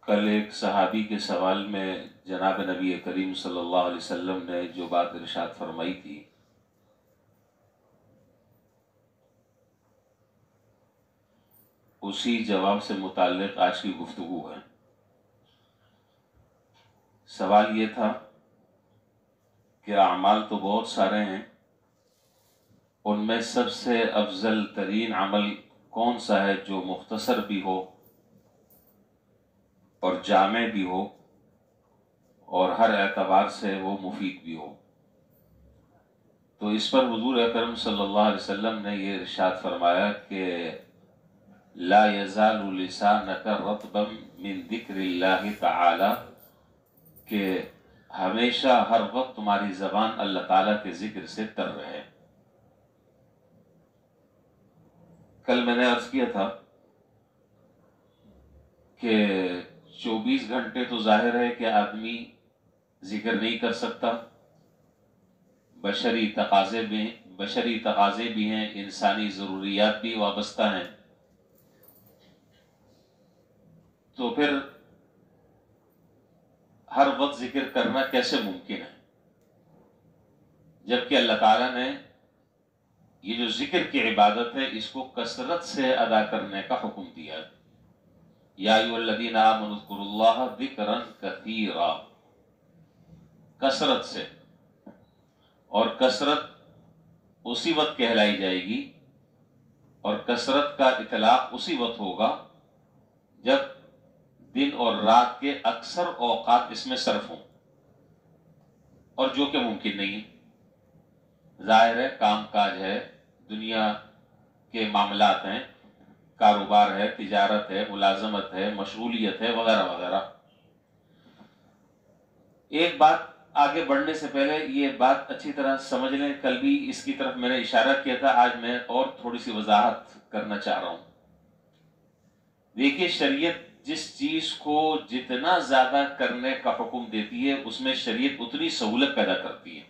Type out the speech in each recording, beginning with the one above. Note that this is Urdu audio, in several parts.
کل ایک صحابی کے سوال میں جناب نبی کریم صلی اللہ علیہ وسلم نے جو بات ارشاد فرمائی تھی اسی جواب سے متعلق آج کی گفتگو ہے۔ سوال یہ تھا کہ اعمال تو بہت سارے ہیں، ان میں سب سے افضل ترین عمل کون سا ہے جو مختصر بھی ہو اور جامع بھی ہو اور ہر اعتبار سے وہ مفید بھی ہو؟ تو اس پر حضور اکرم صلی اللہ علیہ وسلم نے یہ ارشاد فرمایا کہ لا یزال لسانک رطبا من ذکر اللہ تعالی، کہ ہمیشہ ہر وقت تمہاری زبان اللہ تعالیٰ کے ذکر سے تر رہے۔ کل میں نے عرض کیا تھا کہ 24 گھنٹے تو ظاہر ہے کہ آدمی ذکر نہیں کر سکتا، بشری تقاضے بھی ہیں، انسانی ضروریات بھی وابستہ ہیں، تو پھر ہر وقت ذکر کرنا کیسے ممکن ہے؟ جبکہ اللہ تعالیٰ نے یہ جو ذکر کی عبادت ہے اس کو کثرت سے ادا کرنے کا حکم دیا ہے۔ یا ایھا الذین آمنوا اذکروا اللہ ذکرا کثیرا، کثرت سے، اور کثرت اسی وقت کہلائی جائے گی اور کثرت کا اطلاق اسی وقت ہوگا جب دن اور رات کے اکثر اوقات اس میں صرف ہوں، اور جو کہ ممکن نہیں ہے۔ ظاہر ہے کام کاج ہے، دنیا کے معاملات ہیں، کاروبار ہے، تجارت ہے، ملازمت ہے، مشغولیت ہے، وغیرہ وغیرہ۔ ایک بات آگے بڑھنے سے پہلے یہ بات اچھی طرح سمجھ لیں، کل بھی اس کی طرف میں نے اشارہ کیا تھا، آج میں اور تھوڑی سی وضاحت کرنا چاہ رہا ہوں۔ دیکھیے، شریعت جس چیز کو جتنا زیادہ کرنے کا حکم دیتی ہے اس میں شریعت اتنی سہولت پیدا کرتی ہے۔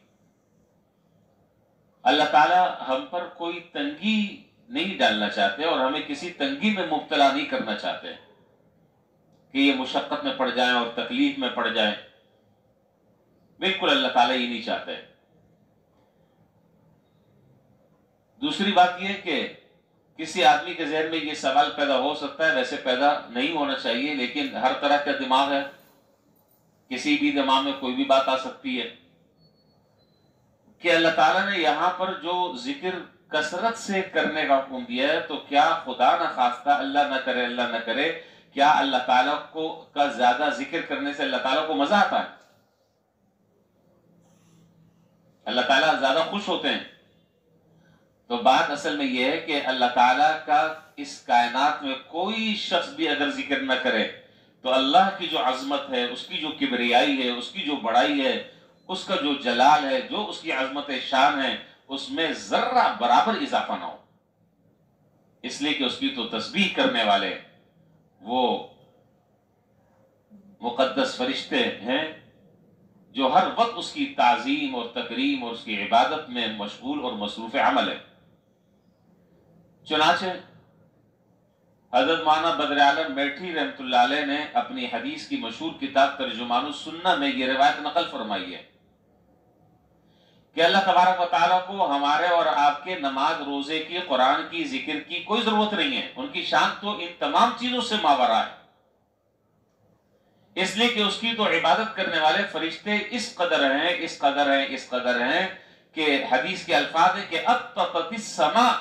اللہ تعالیٰ ہم پر کوئی تنگی نہیں ڈالنا چاہتے اور ہمیں کسی تنگی میں مبتلا نہیں کرنا چاہتے کہ یہ مشقت میں پڑ جائیں اور تکلیف میں پڑ جائیں۔ بالکل اللہ تعالیٰ یہ نہیں چاہتے۔ دوسری بات یہ کہ کسی آدمی کے ذہن میں یہ سوال پیدا ہو سکتا ہے، ویسے پیدا نہیں ہونا چاہیے، لیکن ہر طرح کا دماغ ہے، کسی بھی دماغ میں کوئی بھی بات آ سکتی ہے کہ اللہ تعالیٰ نے یہاں پر جو ذکر کثرت سے کرنے کا حکم دیا ہے، تو کیا خدا نہ خواستہ اللہ نہ کرے کیا اللہ تعالیٰ کا زیادہ ذکر کرنے سے اللہ تعالیٰ کو مزہ آتا ہے؟ اللہ تعالیٰ زیادہ خوش ہوتے ہیں؟ تو بات اصل میں یہ ہے کہ اللہ تعالیٰ کا اس کائنات میں کوئی شخص بھی اگر ذکر نہ کرے تو اللہ کی جو عظمت ہے، اس کی جو کبریائی ہے، اس کی جو بڑائی ہے، اس کا جو جلال ہے، جو اس کی عظمت شان ہے، اس میں ذرہ برابر اضافہ نہ ہو۔ اس لیے کہ اس کی تو تسبیح کرنے والے وہ مقدس فرشتے ہیں جو ہر وقت اس کی تعظیم اور تکریم اور اس کی عبادت میں مشغول اور مصروف عمل ہے۔ چنانچہ حضرت مولانا بدر عالم میٹھی رحمۃ اللہ علیہ نے اپنی حدیث کی مشہور کتاب ترجمان السنہ میں یہ روایت نقل فرمائی ہے کہ اللہ تبارک و تعالیٰ کو ہمارے اور آپ کے نماز، روزے کی، قرآن کی، ذکر کی کوئی ضرورت نہیں ہے۔ ان کی شان تو ان تمام چیزوں سے ماورا ہے، اس لیے کہ اس کی تو عبادت کرنے والے فرشتے اس قدر ہیں کہ حدیث کے الفاظ ہیں کہ اطفت السماء،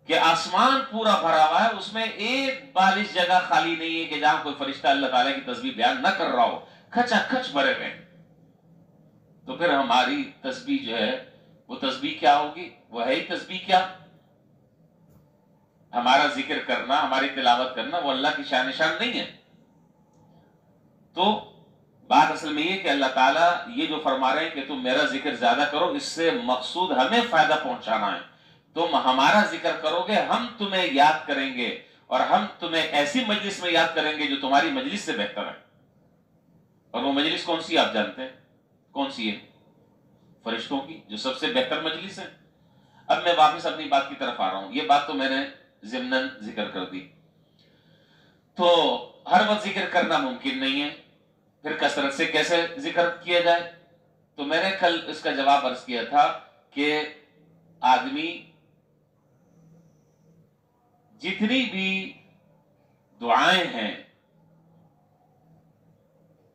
کہ آسمان پورا بھرا ہوا ہے، اس میں ایک بالش جگہ خالی نہیں ہے کہ جہاں کوئی فرشتہ اللہ تعالیٰ کی تسبیح بیان نہ کر رہا ہو، کھچا کھچ بھرے ہوئے۔ تو پھر ہماری تسبیح جو ہے وہ تسبیح کیا ہوگی؟ وہ ہے ہی تسبیح کیا؟ ہمارا ذکر کرنا، ہماری تلاوت کرنا وہ اللہ کی شان نہیں ہے۔ تو بات اصل میں یہ کہ اللہ تعالیٰ یہ جو فرما رہے ہیں کہ تم میرا ذکر زیادہ کرو، اس سے مقصود ہمیں فائدہ پہنچانا ہے۔ تم ہمارا ذکر کرو گے، ہم تمہیں یاد کریں گے، اور ہم تمہیں ایسی مجلس میں یاد کریں گے جو تمہاری مجلس سے بہتر ہے۔ اور وہ مجلس کون سی آپ جانتے ہیں؟ کون سی ہے؟ فرشتوں کی، جو سب سے بہتر مجلس ہے۔ اب میں واپس اپنی بات کی طرف آ رہا ہوں، یہ بات تو میں نے ضمناً ذکر کر دی۔ تو ہر وقت ذکر کرنا ممکن نہیں ہے، پھر کثرت سے کیسے ذکر کیا جائے؟ تو میں نے کل اس کا جواب عرض کیا تھا کہ آدمی جتنی بھی دعائیں ہیں،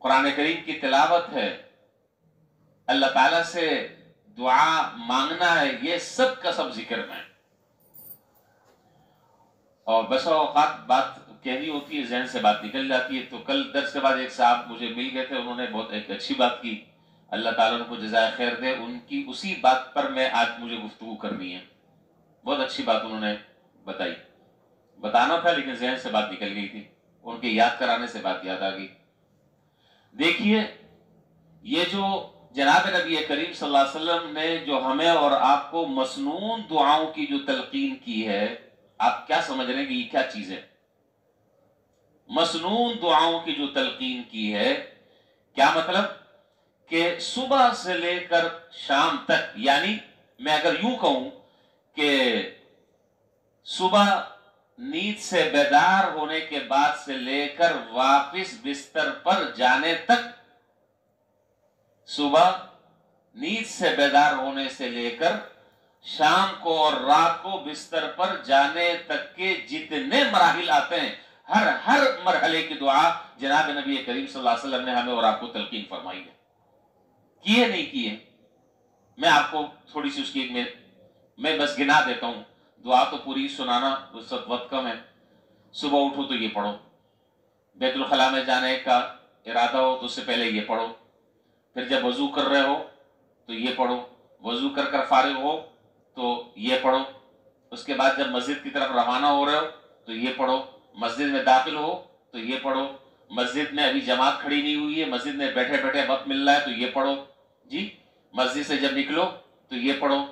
قرآن کریم کی تلاوت ہے، اللہ تعالیٰ سے دعا مانگنا ہے، یہ سب کا سب ذکر میں. اور بسا اوقات بات کہنی ہوتی ہے، ذہن سے بات نکل جاتی ہے. تو کل درس کے بعد ایک صاحب مجھے مل گئے تھے، انہوں نے بہت ایک اچھی بات کی، اللہ تعالیٰ ان کو جزائے خیر دے. ان کی اسی بات پر میں آج مجھے گفتگو کرنی ہے. بہت اچھی بات انہوں نے بتائی، بتانا تھا لیکن ذہن سے بات نکل گئی تھی، ان کے یاد کرانے سے بات یاد آ گئی. دیکھیے، یہ جو جناب نبی کریم صلی اللہ علیہ وسلم نے جو ہمیں اور آپ کو مسنون دعاؤں کی جو تلقین کی ہے، آپ کیا سمجھ رہے ہیں کہ یہ کیا چیز ہے؟ مسنون دعاؤں کی جو تلقین کی ہے، کیا مطلب کہ صبح سے لے کر شام تک، یعنی میں اگر یوں کہوں کہ صبح نیند سے بیدار ہونے کے بعد سے لے کر واپس بستر پر جانے تک، صبح نیند سے بیدار ہونے سے لے کر شام کو اور رات کو بستر پر جانے تک کے جتنے مراحل آتے ہیں، ہر مرحلے کی دعا جناب نبی کریم صلی اللہ علیہ وسلم نے ہمیں اور آپ کو تلقین فرمائی ہے. کیے نہیں کیے؟ میں آپ کو تھوڑی سی اس کی میں بس گنا دیتا ہوں. دعا تو پوری سنانا اس وقت کم ہے. صبح اٹھو تو یہ پڑھو، بیت الخلاء میں جانے کا ارادہ ہو تو اس سے پہلے یہ پڑھو، پھر جب وضو کر رہے ہو تو یہ پڑھو، وضو کر کر فارغ ہو تو یہ پڑھو، اس کے بعد جب مسجد کی طرف روانہ ہو رہے ہو تو یہ پڑھو، مسجد میں داخل ہو تو یہ پڑھو، مسجد میں ابھی جماعت کھڑی نہیں ہوئی ہے، مسجد میں بیٹھے بیٹھے وقت مل رہا ہے تو یہ پڑھو جی، مسجد سے جب نکلو تو یہ پڑھو،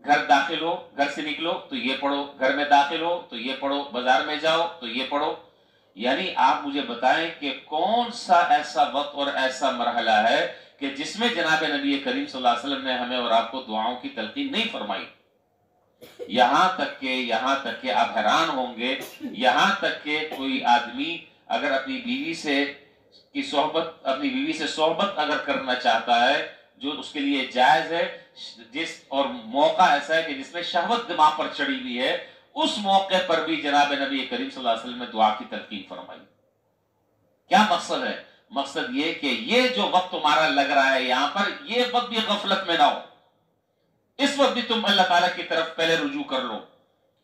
گھر داخل ہو، گھر سے نکلو تو یہ پڑھو، گھر میں داخل ہو تو یہ پڑھو، بازار میں جاؤ تو یہ پڑھو. یعنی آپ مجھے بتائیں کہ کون سا ایسا وقت اور ایسا مرحلہ ہے کہ جس میں جناب نبی کریم صلی اللہ علیہ وسلم نے ہمیں اور آپ کو دعاؤں کی تلقین نہیں فرمائی. یہاں تک کہ آپ حیران ہوں گے، یہاں تک کہ کوئی آدمی اگر اپنی بیوی سے صحبت اگر کرنا چاہتا ہے، جو اس کے لیے جائز ہے، اور موقع ایسا ہے کہ جس میں شہوت دماغ پر چڑھی ہوئی ہے، اس موقع پر بھی جناب نبی کریم صلی اللہ علیہ وسلم نے دعا کی تلقین فرمائی. کیا مقصد ہے؟ مقصد یہ کہ یہ جو وقت تمہارا لگ رہا ہے یہاں پر، یہ وقت بھی غفلت میں نہ ہو. اس وقت بھی تم اللہ تعالیٰ کی طرف پہلے رجوع کر لو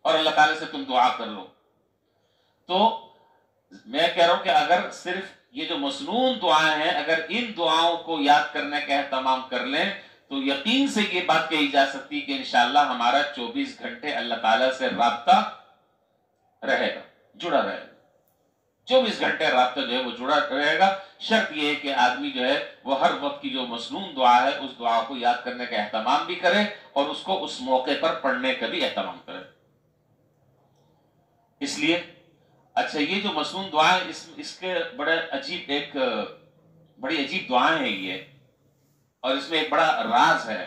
اور اللہ تعالیٰ سے تم دعا کر لو. تو میں کہہ رہا ہوں کہ اگر صرف یہ جو مسنون دعائیں ہیں، اگر ان دعاؤں کو یاد کرنے کا اہتمام کر لیں تو یقین سے یہ بات کہی جا سکتی کہ انشاءاللہ ہمارا 24 گھنٹے اللہ تعالیٰ سے رابطہ رہے گا، جڑا رہے گا. 24 گھنٹے رابطہ جو ہے وہ جڑا رہے گا. شرط یہ ہے کہ آدمی جو ہے وہ ہر وقت کی جو مسنون دعا ہے اس دعا کو یاد کرنے کا اہتمام بھی کرے اور اس کو اس موقع پر پڑھنے کا بھی اہتمام کرے. اس لیے اچھا، یہ جو مسنون دعائیں اس کے بڑی عجیب دعائیں ہیں یہ، اور اس میں ایک بڑا راز ہے.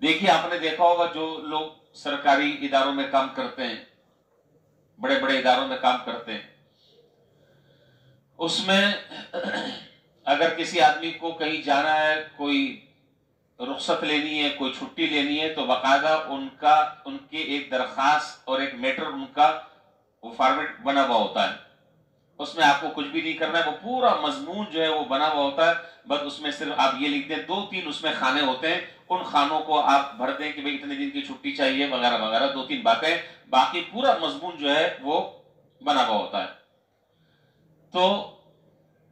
دیکھیے، آپ نے دیکھا ہوگا جو لوگ سرکاری اداروں میں کام کرتے ہیں، بڑے بڑے اداروں میں کام کرتے ہیں، اس میں اگر کسی آدمی کو کہیں جانا ہے، کوئی رخصت لینی ہے، کوئی چھٹی لینی ہے، تو باقاعدہ ان کی ایک درخواست اور ایک میٹر ان کا وہ فارمیٹ بنا ہوا ہوتا ہے. اس میں آپ کو کچھ بھی نہیں کرنا ہے، وہ پورا مضمون جو ہے وہ بنا ہوا ہوتا ہے. بس اس میں صرف آپ یہ لکھ دیں، 2-3 اس میں خانے ہوتے ہیں، ان خانوں کو آپ بھر دیں کہ بھئی اتنے دن کی چھٹی چاہیے وغیرہ وغیرہ، 2-3 باتیں، باقی پورا مضمون جو ہے وہ بنا ہوا ہوتا ہے. تو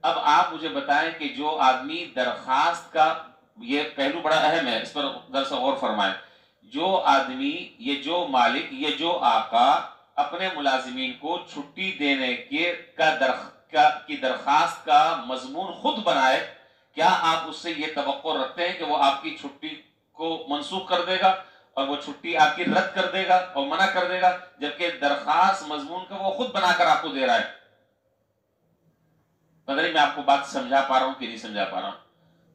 اب آپ مجھے بتائیں کہ جو آدمی درخواست کا، یہ پہلو بڑا اہم ہے، اس پر ذرا غور فرمائیں. جو آدمی، یہ جو مالک، یہ جو آقا اپنے ملازمین کو چھٹی دینے کی درخواست کا مضمون خود بنائے، کیا آپ اس سے یہ توقع رکھتے ہیں کہ وہ آپ کی چھٹی کو منسوخ کر دے گا اور وہ چھٹی آپ کی رد کر دے گا اور منع کر دے گا، جبکہ درخواست مضمون کا وہ خود بنا کر آپ کو دے رہا ہے؟ پتہ نہیں میں آپ کو بات سمجھا پا رہا ہوں کہ نہیں سمجھا پا رہا ہوں.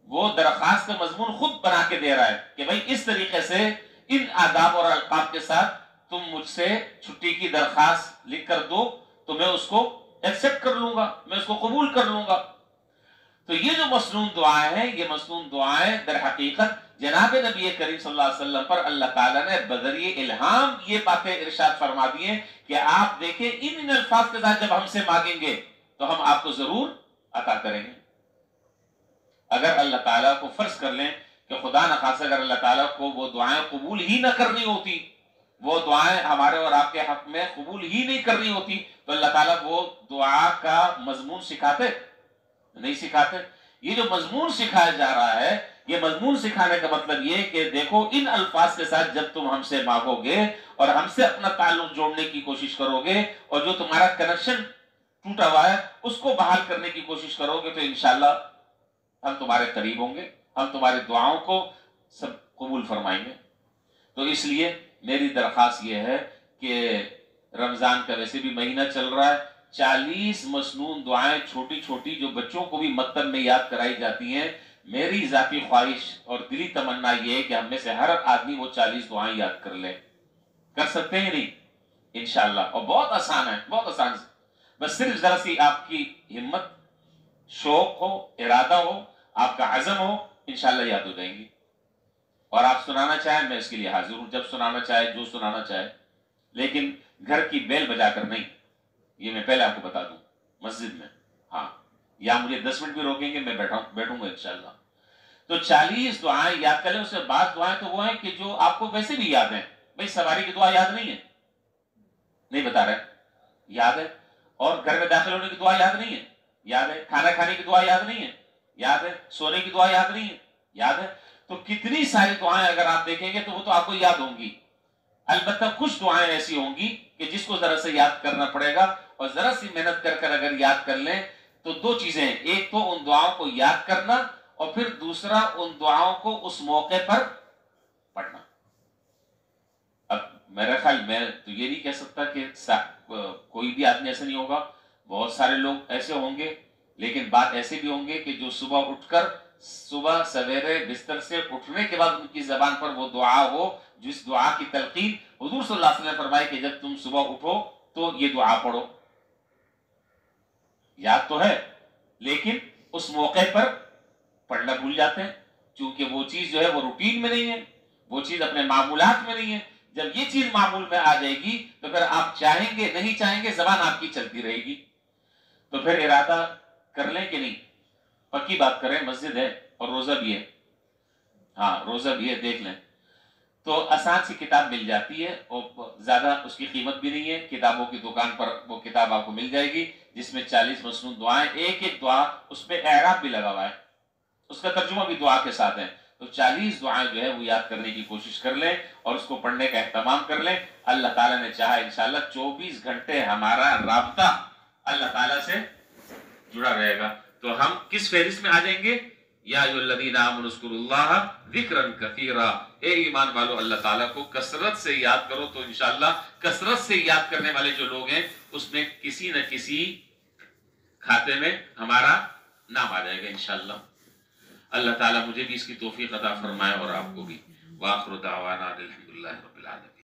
وہ درخواست کا مضمون خود بنا کے دے رہا ہے کہ بھئی اس طریقے سے، ان آداب اور القاب کے ساتھ تم مجھ سے چھٹی کی درخواست لکھ کر دو تو میں اس کو ایکسپٹ کر لوں گا، میں اس کو قبول کر لوں گا۔ تو یہ جو مسنون دعائیں ہیں، یہ مسنون دعائیں در حقیقت جناب نبی کریم صلی اللہ علیہ وسلم پر اللہ تعالیٰ نے بذریعہ الہام یہ باتیں ارشاد فرما دی ہیں کہ آپ دیکھیں ان الفاظ کے ساتھ جب ہم سے مانگیں گے تو ہم آپ کو ضرور عطا کریں گے۔ اگر اللہ تعالیٰ کو فرض کر لیں کہ خدا نخواستہ اگر اللہ تعالیٰ کو وہ دعائیں قبول ہی نہ کرنی ہوتی، وہ دعائیں ہمارے اور آپ کے حق میں قبول ہی نہیں کرنی ہوتی، تو اللہ تعالیٰ وہ دعا کا مضمون سکھاتے؟ نہیں سکھاتے۔ یہ جو مضمون سکھایا جا رہا ہے، یہ مضمون سکھانے کا مطلب یہ کہ دیکھو ان الفاظ کے ساتھ جب تم ہم سے مانگو گے اور ہم سے اپنا تعلق جوڑنے کی کوشش کرو گے اور جو تمہارا کنیکشن ٹوٹا ہوا ہے اس کو بحال کرنے کی کوشش کرو گے، تو انشاءاللہ ہم تمہارے قریب ہوں گے، ہم تمہاری دعاؤں کو سب قبول فرمائیں گے۔ تو اس لیے میری درخواست یہ ہے کہ رمضان کا ویسے بھی مہینہ چل رہا ہے، 40 مسنون دعائیں چھوٹی چھوٹی جو بچوں کو بھی مکتب میں یاد کرائی جاتی ہیں، میری ذاتی خواہش اور دلی تمنا یہ ہے کہ ہم میں سے ہر آدمی وہ 40 دعائیں یاد کر لے۔ کر سکتے ہیں نہیں؟ انشاءاللہ، اور بہت آسان ہے، بہت آسان ہے، بس صرف ذرا سی آپ کی ہمت، شوق ہو، ارادہ ہو، آپ کا عزم ہو، انشاءاللہ یاد ہو جائیں گی۔ اور آپ سنانا چاہیں میں اس کے لیے حاضر ہوں، جب سنانا چاہے، جو سنانا چاہے، لیکن گھر کی بیل بجا کر نہیں، یہ میں پہلے آپ کو بتا دوں، مسجد میں، ہاں، یا مجھے 10 منٹ بھی روکیں گے میں بیٹھوں گا انشاءاللہ۔ تو 40 دعائیں یاد کر لیں، اس سے بعض دعائیں تو وہ ہیں کہ جو آپ کو ویسے بھی یاد ہیں۔ بھئی سواری کی دعا یاد نہیں ہے؟ نہیں بتا رہے؟ یاد ہے۔ اور گھر میں داخل ہونے کی دعا یاد نہیں ہے؟ یاد ہے۔ کھانا کھانے کی دعا یاد نہیں ہے؟ یاد ہے۔ سونے کی دعا یاد نہیں ہے؟ یاد ہے۔ تو کتنی ساری دعائیں اگر آپ دیکھیں گے تو وہ تو آپ کو یاد ہوں گی، البتہ کچھ دعائیں ایسی ہوں گی کہ جس کو ذرا سے یاد کرنا پڑے گا، اور ذرا سی محنت کر کر اگر یاد کر لیں تو دو چیزیں ہیں، ایک تو ان دعاؤں کو یاد کرنا اور پھر دوسرا ان دعاؤں کو اس موقع پر پڑھنا۔ اب میرا خیال میں تو یہ نہیں کہہ سکتا کہ کوئی بھی آدمی ایسا نہیں ہوگا، بہت سارے لوگ ایسے ہوں گے، لیکن بات ایسے بھی ہوں گے کہ جو صبح اٹھ کر صبح سویرے بستر سے اٹھنے کے بعد ان کی زبان پر وہ دعا ہو جس دعا کی تلقین حضور صلی اللہ علیہ وسلم نے فرمائی کہ جب تم صبح اٹھو تو یہ دعا پڑھو۔ یاد تو ہے لیکن اس موقع پر پڑھنا بھول جاتے ہیں، چونکہ وہ چیز جو ہے وہ روٹین میں نہیں ہے، وہ چیز اپنے معمولات میں نہیں ہے۔ جب یہ چیز معمول میں آ جائے گی تو پھر آپ چاہیں گے نہیں چاہیں گے زبان آپ کی چلتی رہے گی۔ تو پھر ارادہ کر لیں کہ نہیں، پکی بات کریں، مسجد ہے اور روزہ بھی ہے، ہاں روزہ بھی ہے، دیکھ لیں تو آسان سی کتاب مل جاتی ہے اور زیادہ اس کی قیمت بھی نہیں ہے، کتابوں کی دکان پر وہ کتاب آپ کو مل جائے گی جس میں 40 مسنون دعائیں، ایک ایک دعا اس پہ اعراب بھی لگا ہوا ہے، اس کا ترجمہ بھی دعا کے ساتھ ہے۔ تو 40 دعائیں جو ہے وہ یاد کرنے کی کوشش کر لیں اور اس کو پڑھنے کا اہتمام کر لیں۔ اللہ تعالیٰ نے چاہا انشاءاللہ 24 گھنٹے ہمارا رابطہ اللہ تعالیٰ سے جڑا رہے گا۔ تو ہم کس فہرست میں آ جائیں گے؟ یا ایھا الذین آمنوا اذکروا اللہ ذکرا کثیرا، اے ایمان والو اللہ تعالیٰ کو کثرت سے یاد کرو، تو انشاءاللہ کثرت سے یاد کرنے والے جو لوگ ہیں اس میں کسی نہ کسی کھاتے میں ہمارا نام آ جائے گا انشاءاللہ۔ اللہ تعالیٰ مجھے بھی اس کی توفیق عطا فرمائے اور آپ کو بھی۔ وآخر دعوانا الحمدللہ رب العالمین۔